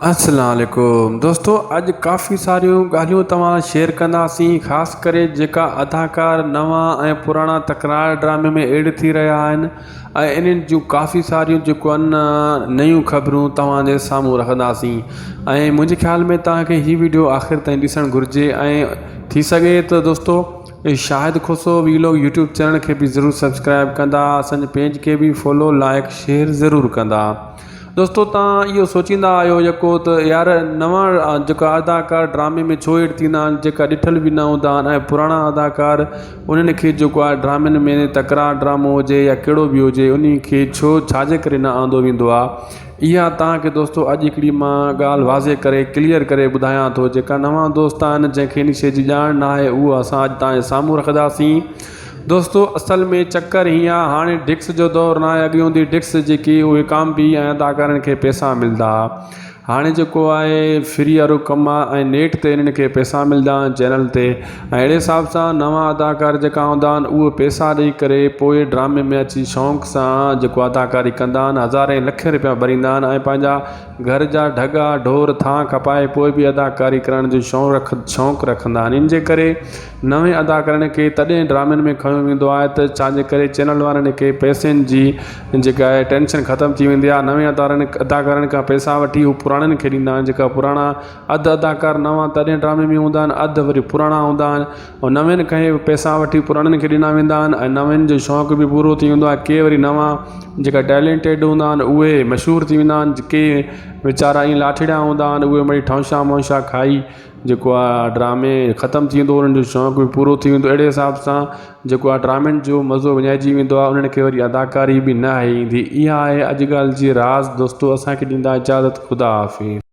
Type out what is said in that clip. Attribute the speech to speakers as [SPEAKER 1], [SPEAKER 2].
[SPEAKER 1] अस्सलाम वालेकुम दोस्तों, अॼु काफ़ी सारियूं ॻाल्हियूं तव्हां शेयर कंदासीं, ख़ासि करे जेका अदाकार नवां ऐं पुराणा तकरार ड्रामे में एड थी रहिया आहिनि ऐं इन्हनि जूं काफ़ी सारियूं जेको आहिनि नयूं ख़बरूं तव्हांजे साम्हूं रखंदासीं। ऐं मुंहिंजे ख़्याल में तव्हांखे हीअ वीडियो आख़िर ताईं ॾिसणु घुरिजे ऐं थी सघे त दोस्तों शाहिद खुसो वीलॉग यूट्यूब चैनल के भी ज़रूर सब्सक्राइब कंदा, असांजे पेज के भी फॉलो लाइक शेयर ज़रूर कंदा। दोस्तों तव्हां इहो सोचींदा आहियो जेको त यार नवां जेका अदाकार ड्रामे में छो एड थींदा आहिनि, जेका ॾिठल बि न हूंदा आहिनि ऐं पुराणा अदाकार उन्हनि खे जेको आहे ड्रामनि में तकरार ड्रामो हुजे या कहिड़ो बि हुजे उन खे छो छाजे करे न आंदो वेंदो आहे। इहा तव्हांखे दोस्तों अॼु हिकिड़ी मां ॻाल्हि वाज़े करे क्लियर करे ॿुधायां थो। जेका नवां दोस्त आहिनि जंहिंखे इन शइ जी ॼाण न आहे उहो असां अॼु तव्हांजे साम्हूं रखंदासीं। दोस्तों असल में चक्कर हीअं आहे, हाणे डिक्स जो दौरु न आहे। अॻे हूंदी डिक्स जेकी उहे विकामबी ऐं अदाकारनि खे पैसा मिलंदा। हाणे जेको आहे फ्री वारो कमु आहे ऐं नेट ते इन्हनि खे पैसा मिलंदा आहिनि चैनल ते। ऐं अहिड़े हिसाब सां नवां अदाकार जेका हूंदा आहिनि उहे पैसा ॾेई करे पोइ ड्रामे में अची शौक़ सां जेको अदाकारी कंदा आहिनि, हज़ारे लखे रुपया भरींदा आहिनि ऐं पंहिंजा घर जा ढगा ढोर थां खपाए पोइ बि अदाकारी करण जो शौक़ु रखंदा आहिनि। इन जे करे नवे अदाकारनि खे तॾहिं ड्रामनि में खयो वेंदो आहे त छाजे करे चैनल वारनि खे पैसनि जी जेका आहे टेंशन ख़तमु थी वेंदी आहे। नवे अदाकारनि खां पैसा वठी हू पुराणनि खे ॾींदा आहिनि। जेका पुराणा अधु अदाकार नवां तॾहिं ड्रामे में हूंदा आहिनि, अधु वरी पुराणा हूंदा आहिनि ऐं नवें खां पैसा वठी पुराणनि खे ॾिना वेंदा आहिनि ऐं नवें जो शौक़ु बि पूरो थी वेंदो आहे। के वरी नवां जेका टैलेंटेड हूंदा आहिनि उहे मशहूरु थी वेंदा आहिनि। के वीचारा ईअं लाठिड़ा हूंदा आहिनि उहे वरी ठौंशा मौशा खाई जेको आहे ड्रामे ख़तमु थी वेंदो, उन्हनि जो शौक़ु बि पूरो थी वेंदो। अहिड़े हिसाब सां जेको आहे ड्रामनि जो मज़ो विञाइजी वेंदो आहे, उन्हनि खे वरी अदाकारी बि न ईंदी। इहा आहे अॼुकल्ह जी राज़। दोस्तों असांखे ॾींदा इजाज़त, ख़ुदा हाफ़िज़।